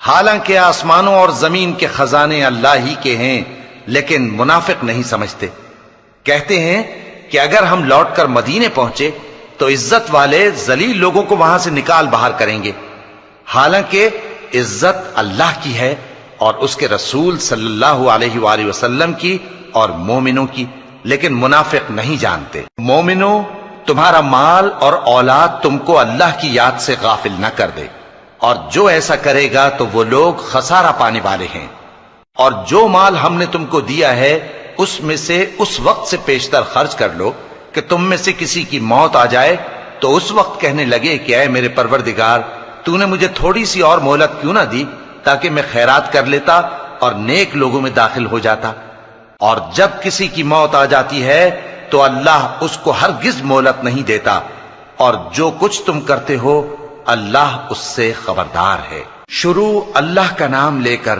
حالانکہ آسمانوں اور زمین کے خزانے اللہ ہی کے ہیں، لیکن منافق نہیں سمجھتے۔ کہتے ہیں کہ اگر ہم لوٹ کر مدینے پہنچے تو عزت والے ذلیل لوگوں کو وہاں سے نکال باہر کریں گے، حالانکہ عزت اللہ کی ہے اور اس کے رسول صلی اللہ علیہ وآلہ وسلم کی اور مومنوں کی، لیکن منافق نہیں جانتے۔ مومنوں، تمہارا مال اور اولاد تم کو اللہ کی یاد سے غافل نہ کر دے، اور جو ایسا کرے گا تو وہ لوگ خسارہ پانے والے ہیں۔ اور جو مال ہم نے تم کو دیا ہے اس میں سے اس وقت سے پیشتر خرچ کر لو کہ تم میں سے کسی کی موت آ جائے تو اس وقت کہنے لگے کہ اے میرے پروردگار، تو نے مجھے تھوڑی سی اور مہلت کیوں نہ دی تاکہ میں خیرات کر لیتا اور نیک لوگوں میں داخل ہو جاتا۔ اور جب کسی کی موت آ جاتی ہے تو اللہ اس کو ہرگز مہلت نہیں دیتا، اور جو کچھ تم کرتے ہو اللہ اس سے خبردار ہے۔ شروع اللہ کا نام لے کر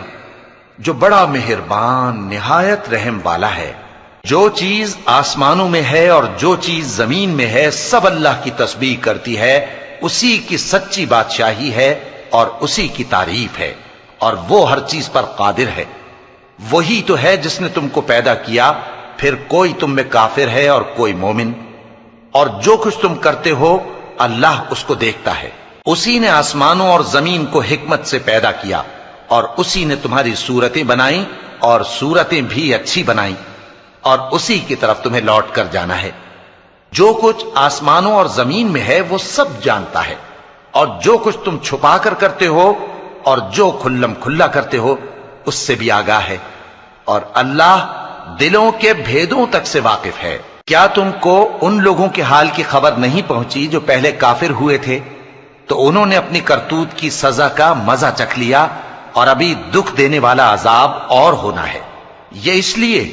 جو بڑا مہربان نہایت رحم والا ہے۔ جو چیز آسمانوں میں ہے اور جو چیز زمین میں ہے سب اللہ کی تسبیح کرتی ہے، اسی کی سچی بادشاہی ہے اور اسی کی تعریف ہے، اور وہ ہر چیز پر قادر ہے۔ وہی تو ہے جس نے تم کو پیدا کیا، پھر کوئی تم میں کافر ہے اور کوئی مومن، اور جو کچھ تم کرتے ہو اللہ اس کو دیکھتا ہے۔ اسی نے آسمانوں اور زمین کو حکمت سے پیدا کیا، اور اسی نے تمہاری صورتیں بنائیں اور صورتیں بھی اچھی بنائیں، اور اسی کی طرف تمہیں لوٹ کر جانا ہے۔ جو کچھ آسمانوں اور زمین میں ہے وہ سب جانتا ہے، اور جو کچھ تم چھپا کر کرتے ہو اور جو کھلم کھلا کرتے ہو اس سے بھی آگاہ ہے، اور اللہ دلوں کے بھیدوں تک سے واقف ہے۔ کیا تم کو ان لوگوں کے حال کی خبر نہیں پہنچی جو پہلے کافر ہوئے تھے؟ تو انہوں نے اپنی کرتوت کی سزا کا مزہ چکھ لیا، اور ابھی دکھ دینے والا عذاب اور ہونا ہے۔ یہ اس لیے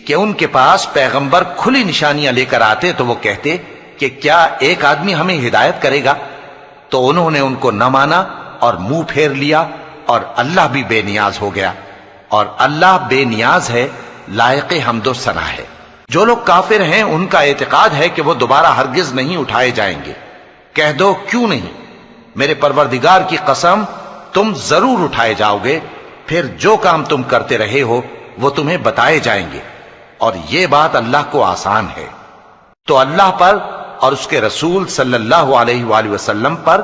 کہ ان کے پاس پیغمبر کھلی نشانیاں لے کر آتے تو وہ کہتے کہ کیا ایک آدمی ہمیں ہدایت کرے گا؟ تو انہوں نے ان کو نہ مانا اور منہ پھیر لیا، اور اللہ بھی بے نیاز ہو گیا، اور اللہ بے نیاز ہے، لائق حمد و ثنا ہے۔ جو لوگ کافر ہیں ان کا اعتقاد ہے کہ وہ دوبارہ ہرگز نہیں اٹھائے جائیں گے۔ کہہ دو کیوں نہیں؟ میرے پروردگار کی قسم تم ضرور اٹھائے جاؤ گے، پھر جو کام تم کرتے رہے ہو وہ تمہیں بتائے جائیں گے، اور یہ بات اللہ کو آسان ہے۔ تو اللہ پر اور اس کے رسول صلی اللہ علیہ وآلہ وسلم پر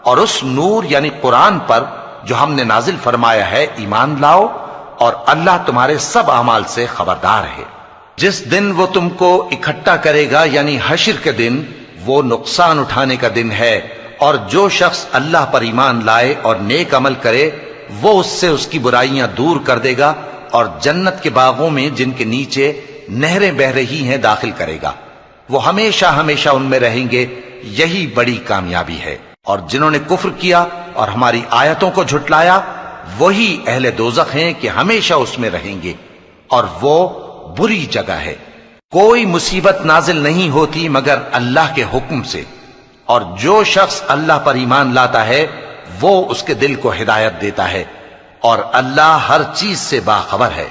اور اس نور یعنی قرآن پر جو ہم نے نازل فرمایا ہے ایمان لاؤ، اور اللہ تمہارے سب اعمال سے خبردار ہے۔ جس دن وہ تم کو اکٹھا کرے گا یعنی حشر کے دن، وہ نقصان اٹھانے کا دن ہے، اور جو شخص اللہ پر ایمان لائے اور نیک عمل کرے وہ اس سے اس کی برائیاں دور کر دے گا، اور جنت کے باغوں میں جن کے نیچے نہریں بہ رہی ہیں داخل کرے گا۔ وہ ہمیشہ ہمیشہ ان میں رہیں گے، یہی بڑی کامیابی ہے۔ اور جنہوں نے کفر کیا اور ہماری آیتوں کو جھٹلایا وہی اہل دوزخ ہیں کہ ہمیشہ اس میں رہیں گے، اور وہ بری جگہ ہے۔ کوئی مصیبت نازل نہیں ہوتی مگر اللہ کے حکم سے، اور جو شخص اللہ پر ایمان لاتا ہے وہ اس کے دل کو ہدایت دیتا ہے، اور اللہ ہر چیز سے باخبر ہے۔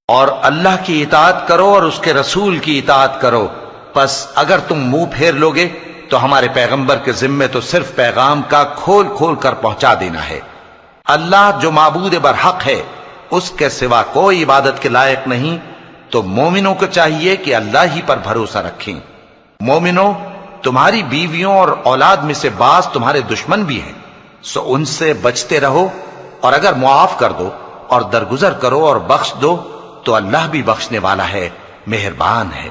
اور اللہ کی اطاعت کرو اور اس کے رسول کی اطاعت کرو، پس اگر تم منہ پھیر لوگے تو ہمارے پیغمبر کے ذمے تو صرف پیغام کا کھول کھول کر پہنچا دینا ہے۔ اللہ جو معبود برحق ہے اس کے سوا کوئی عبادت کے لائق نہیں، تو مومنوں کو چاہیے کہ اللہ ہی پر بھروسہ رکھیں۔ مومنوں، تمہاری بیویوں اور اولاد میں سے بعض تمہارے دشمن بھی ہیں، سو ان سے بچتے رہو، اور اگر معاف کر دو اور درگزر کرو اور بخش دو تو اللہ بھی بخشنے والا ہے، مہربان ہے۔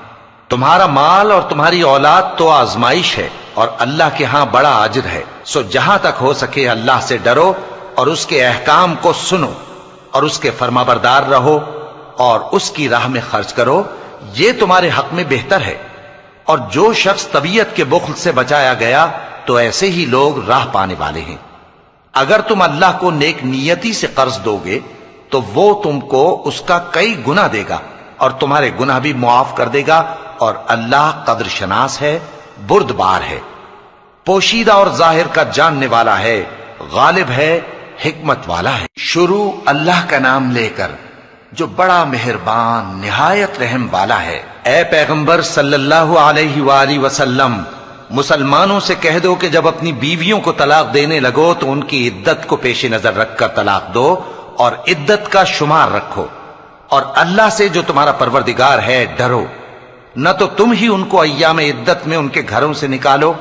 تمہارا مال اور تمہاری اولاد تو آزمائش ہے، اور اللہ کے ہاں بڑا اجر ہے، سو جہاں تک ہو سکے اللہ سے ڈرو اور اس کے احکام کو سنو اور اس کے فرمانبردار رہو اور اس کی راہ میں خرچ کرو، یہ تمہارے حق میں بہتر ہے۔ اور جو شخص طبیعت کے بخل سے بچایا گیا تو ایسے ہی لوگ راہ پانے والے ہیں۔ اگر تم اللہ کو نیک نیتی سے قرض دو گے تو وہ تم کو اس کا کئی گنا دے گا اور تمہارے گناہ بھی معاف کر دے گا، اور اللہ قدر شناس ہے، بردبار ہے، پوشیدہ اور ظاہر کا جاننے والا ہے، غالب ہے، حکمت والا ہے۔ شروع اللہ کا نام لے کر جو بڑا مہربان نہایت رحم والا ہے۔ اے پیغمبر صلی اللہ علیہ وآلہ وسلم، مسلمانوں سے کہہ دو کہ جب اپنی بیویوں کو طلاق دینے لگو تو ان کی عدت کو پیش نظر رکھ کر طلاق دو اور عدت کا شمار رکھو، اور اللہ سے جو تمہارا پروردگار ہے ڈرو، نہ تو تم ہی ان کو ایام عدت میں ان کے گھروں سے نکالو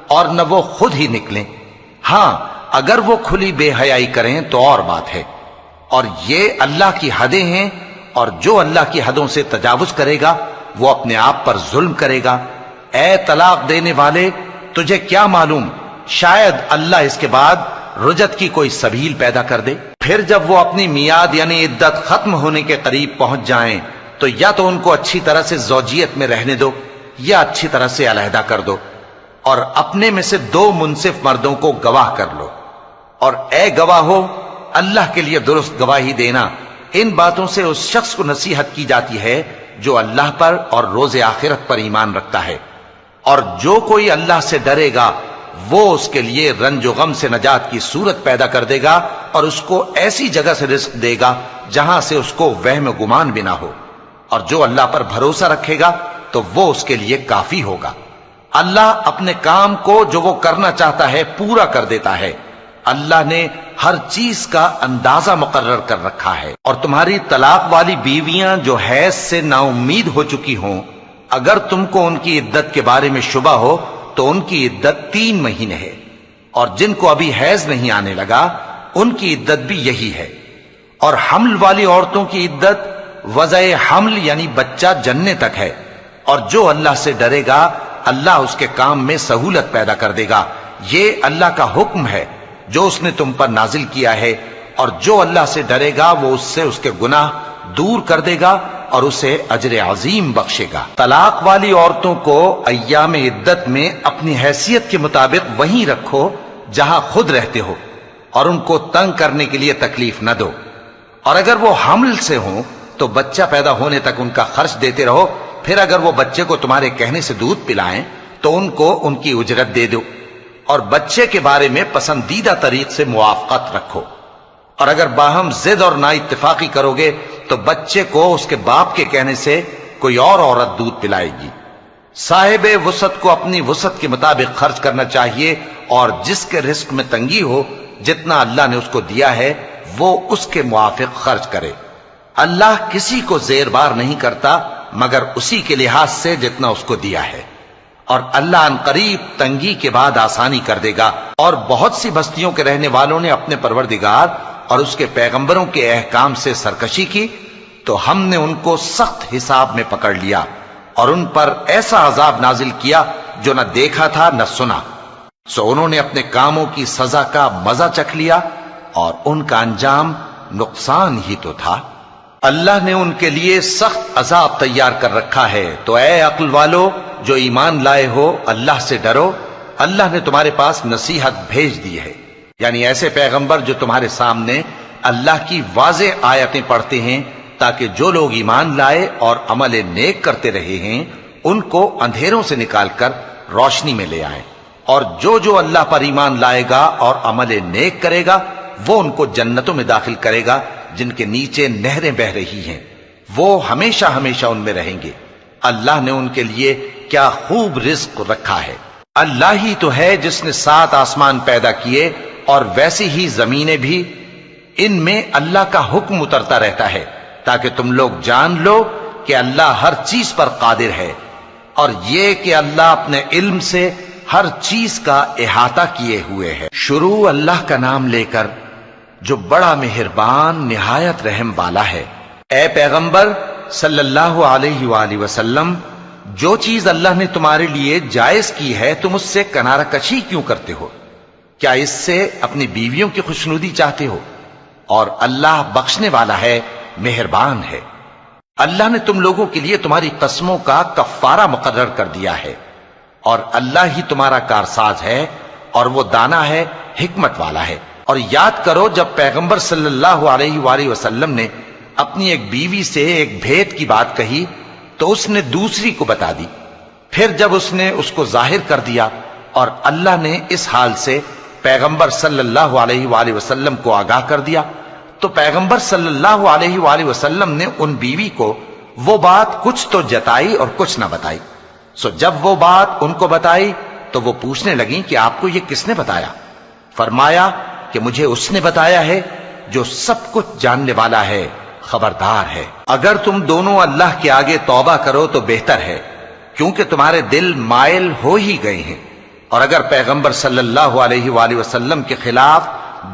اور نہ وہ خود ہی نکلیں، ہاں اگر وہ کھلی بے حیائی کریں تو اور بات ہے، اور یہ اللہ کی حدیں ہیں، اور جو اللہ کی حدوں سے تجاوز کرے گا وہ اپنے آپ پر ظلم کرے گا۔ اے طلاق دینے والے، تجھے کیا معلوم شاید اللہ اس کے بعد رجعت کی کوئی سبیل پیدا کر دے۔ پھر جب وہ اپنی میعاد یعنی عدت ختم ہونے کے قریب پہنچ جائیں تو یا تو ان کو اچھی طرح سے زوجیت میں رہنے دو یا اچھی طرح سے علیحدہ کر دو، اور اپنے میں سے 2 منصف مردوں کو گواہ کر لو، اور اے گواہو اللہ کے لیے درست گواہی دینا۔ ان باتوں سے اس شخص کو نصیحت کی جاتی ہے جو اللہ پر اور روز آخرت پر ایمان رکھتا ہے، اور جو کوئی اللہ سے ڈرے گا وہ اس کے لیے رنج و غم سے نجات کی صورت پیدا کر دے گا، اور اس کو ایسی جگہ سے رزق دے گا جہاں سے اس کو وہم و گمان بھی نہ ہو، اور جو اللہ پر بھروسہ رکھے گا تو وہ اس کے لیے کافی ہوگا۔ اللہ اپنے کام کو جو وہ کرنا چاہتا ہے پورا کر دیتا ہے۔ اللہ نے ہر چیز کا اندازہ مقرر کر رکھا ہے۔ اور تمہاری طلاق والی بیویاں جو حیض سے نا امید ہو چکی ہوں، اگر تم کو ان کی عدت کے بارے میں شبہ ہو تو ان کی عدت 3 مہینے ہے، اور جن کو ابھی حیض نہیں آنے لگا ان کی عدت بھی یہی ہے۔ اور حمل والی عورتوں کی عدت وضع حمل یعنی بچہ جننے تک ہے، اور جو اللہ سے ڈرے گا اللہ اس کے کام میں سہولت پیدا کر دے گا۔ یہ اللہ کا حکم ہے جو اس نے تم پر نازل کیا ہے، اور جو اللہ سے ڈرے گا وہ اس سے اس کے گناہ دور کر دے گا اور اسے اجر عظیم بخشے گا۔ طلاق والی عورتوں کو ایام عدت میں اپنی حیثیت کے مطابق وہیں رکھو جہاں خود رہتے ہو، اور ان کو تنگ کرنے کے لیے تکلیف نہ دو، اور اگر وہ حمل سے ہوں تو بچہ پیدا ہونے تک ان کا خرچ دیتے رہو، پھر اگر وہ بچے کو تمہارے کہنے سے دودھ پلائیں تو ان کو ان کی اجرت دے دو، اور بچے کے بارے میں پسندیدہ طریق سے موافقت رکھو، اور اگر باہم ضد اور نا اتفاقی کرو گے تو بچے کو اس کے باپ کے کہنے سے کوئی اور عورت دودھ پلائے گی۔ صاحب وسعت کو اپنی وسعت کے مطابق خرچ کرنا چاہیے، اور جس کے رزق میں تنگی ہو جتنا اللہ نے اس کو دیا ہے وہ اس کے موافق خرچ کرے۔ اللہ کسی کو زیر بار نہیں کرتا مگر اسی کے لحاظ سے جتنا اس کو دیا ہے، اور اللہ ان قریب تنگی کے بعد آسانی کر دے گا۔ اور بہت سی بستیوں کے رہنے والوں نے اپنے پروردگار اور اس کے پیغمبروں کے احکام سے سرکشی کی تو ہم نے ان کو سخت حساب میں پکڑ لیا، اور ان پر ایسا عذاب نازل کیا جو نہ دیکھا تھا نہ سنا، سو انہوں نے اپنے کاموں کی سزا کا مزہ چکھ لیا، اور ان کا انجام نقصان ہی تو تھا۔ اللہ نے ان کے لیے سخت عذاب تیار کر رکھا ہے، تو اے عقل والو جو ایمان لائے ہو اللہ سے ڈرو۔ اللہ نے تمہارے پاس نصیحت بھیج دی ہے، یعنی ایسے پیغمبر جو تمہارے سامنے اللہ کی واضح آیتیں پڑھتے ہیں تاکہ جو لوگ ایمان لائے اور عمل نیک کرتے رہے ہیں ان کو اندھیروں سے نکال کر روشنی میں لے آئیں، اور جو اللہ پر ایمان لائے گا اور عمل نیک کرے گا وہ ان کو جنتوں میں داخل کرے گا جن کے نیچے نہریں بہ رہی ہیں، وہ ہمیشہ ہمیشہ ان میں رہیں گے۔ اللہ نے ان کے لیے کیا خوب رزق رکھا ہے۔ اللہ ہی تو ہے جس نے 7 آسمان پیدا کیے اور ویسی ہی زمینیں بھی، ان میں اللہ کا حکم اترتا رہتا ہے تاکہ تم لوگ جان لو کہ اللہ ہر چیز پر قادر ہے، اور یہ کہ اللہ اپنے علم سے ہر چیز کا احاطہ کیے ہوئے ہے۔ شروع اللہ کا نام لے کر جو بڑا مہربان نہایت رحم والا ہے۔ اے پیغمبر صلی اللہ علیہ وآلہ وسلم، جو چیز اللہ نے تمہارے لیے جائز کی ہے تم اس سے کنارہ کشی کیوں کرتے ہو؟ کیا اس سے اپنی بیویوں کی خوشنودی چاہتے ہو؟ اور اللہ بخشنے والا ہے، مہربان ہے۔ اللہ نے تم لوگوں کے لیے تمہاری قسموں کا کفارہ مقرر کر دیا ہے، اور اللہ ہی تمہارا کارساز ہے، اور وہ دانا ہے، حکمت والا ہے۔ اور یاد کرو جب پیغمبر صلی اللہ علیہ وآلہ وسلم نے اپنی ایک بیوی سے ایک بھید کی بات کہی تو اس نے دوسری کو بتا دی، پھر جب اس نے اس کو ظاہر کر دیا اور اللہ نے اس حال سے پیغمبر صلی اللہ علیہ وآلہ وسلم کو آگاہ کر دیا تو پیغمبر صلی اللہ علیہ وآلہ وسلم نے ان بیوی کو وہ بات کچھ تو جتائی اور کچھ نہ بتائی۔ سو جب وہ بات ان کو بتائی تو وہ پوچھنے لگیں کہ آپ کو یہ کس نے بتایا؟ فرمایا کہ مجھے اس نے بتایا ہے جو سب کچھ جاننے والا ہے، خبردار ہے۔ اگر تم دونوں اللہ کے آگے توبہ کرو تو بہتر ہے، کیونکہ تمہارے دل مائل ہو ہی گئے ہیں، اور اگر پیغمبر صلی اللہ علیہ وآلہ وسلم کے خلاف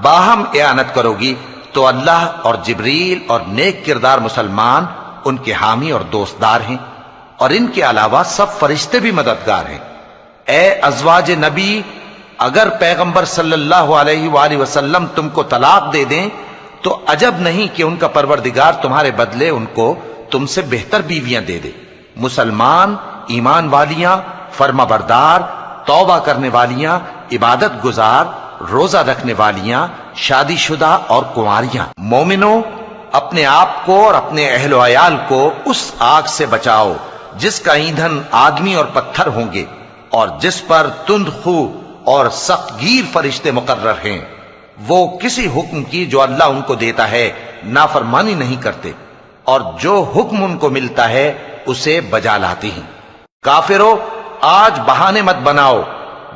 باہم اعانت کرو گی تو اللہ اور جبریل اور نیک کردار مسلمان ان کے حامی اور دوستدار ہیں، اور ان کے علاوہ سب فرشتے بھی مددگار ہیں۔ اے ازواج نبی، اگر پیغمبر صلی اللہ علیہ وآلہ وسلم تم کو طلاق دے دیں تو عجب نہیں کہ ان کا پروردگار تمہارے بدلے ان کو تم سے بہتر بیویاں دے دے، مسلمان، ایمان والیاں، فرما بردار، توبہ کرنے والیاں، عبادت گزار، روزہ رکھنے والیاں، شادی شدہ اور کنواریاں۔ مومنوں، اپنے آپ کو اور اپنے اہل و عیال کو اس آگ سے بچاؤ جس کا ایندھن آدمی اور پتھر ہوں گے، اور جس پر تند خو اور سخت گیر فرشتے مقرر ہیں۔ وہ کسی حکم کی جو اللہ ان کو دیتا ہے نافرمانی نہیں کرتے، اور جو حکم ان کو ملتا ہے اسے بجا لاتے ہیں۔ کافرو، آج بہانے مت بناؤ،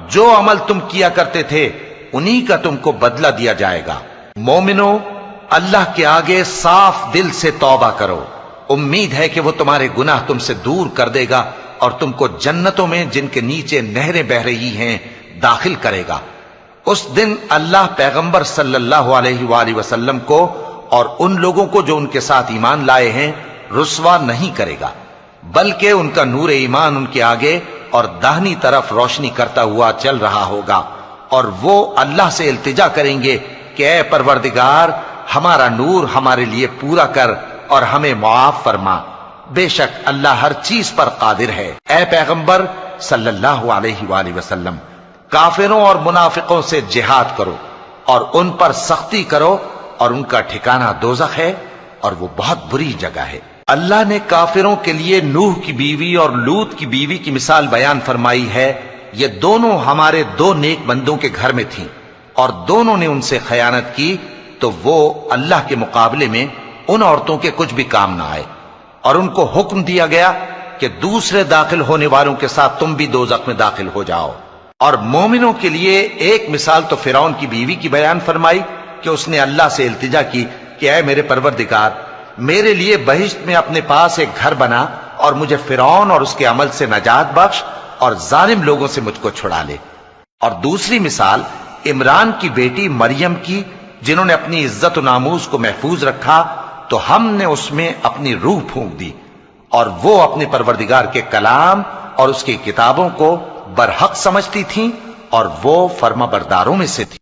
جو عمل تم کیا کرتے تھے انہی کا تم کو بدلہ دیا جائے گا۔ مومنو، اللہ کے آگے صاف دل سے توبہ کرو، امید ہے کہ وہ تمہارے گناہ تم سے دور کر دے گا اور تم کو جنتوں میں جن کے نیچے نہریں بہ رہی ہیں داخل کرے گا۔ اس دن اللہ پیغمبر صلی اللہ علیہ وآلہ وسلم کو اور ان لوگوں کو جو ان کے ساتھ ایمان لائے ہیں رسوا نہیں کرے گا، بلکہ ان کا نور ایمان ان کے آگے اور داہنی طرف روشنی کرتا ہوا چل رہا ہوگا، اور وہ اللہ سے التجا کریں گے کہ اے پروردگار، ہمارا نور ہمارے لیے پورا کر اور ہمیں معاف فرما، بے شک اللہ ہر چیز پر قادر ہے۔ اے پیغمبر صلی اللہ علیہ وآلہ وسلم، کافروں اور منافقوں سے جہاد کرو اور ان پر سختی کرو، اور ان کا ٹھکانہ دوزخ ہے اور وہ بہت بری جگہ ہے۔ اللہ نے کافروں کے لیے نوح کی بیوی اور لوط کی بیوی کی مثال بیان فرمائی ہے۔ یہ دونوں ہمارے دو نیک بندوں کے گھر میں تھیں، اور دونوں نے ان سے خیانت کی تو وہ اللہ کے مقابلے میں ان عورتوں کے کچھ بھی کام نہ آئے، اور ان کو حکم دیا گیا کہ دوسرے داخل ہونے والوں کے ساتھ تم بھی دوزخ میں داخل ہو جاؤ۔ اور مومنوں کے لیے ایک مثال تو فرعون کی بیوی کی بیان فرمائی کہ اس نے اللہ سے التجا کی کہ اے میرے پروردگار، میرے لیے بہشت میں اپنے پاس ایک گھر بنا اور مجھے فرعون اور اس کے عمل سے نجات بخش اور ظالم لوگوں سے مجھ کو چھڑا لے۔ اور دوسری مثال عمران کی بیٹی مریم کی، جنہوں نے اپنی عزت و ناموس کو محفوظ رکھا تو ہم نے اس میں اپنی روح پھونک دی، اور وہ اپنے پروردگار کے کلام اور اس کی کتابوں کو برحق سمجھتی تھیں، اور وہ فرما برداروں میں سے تھی۔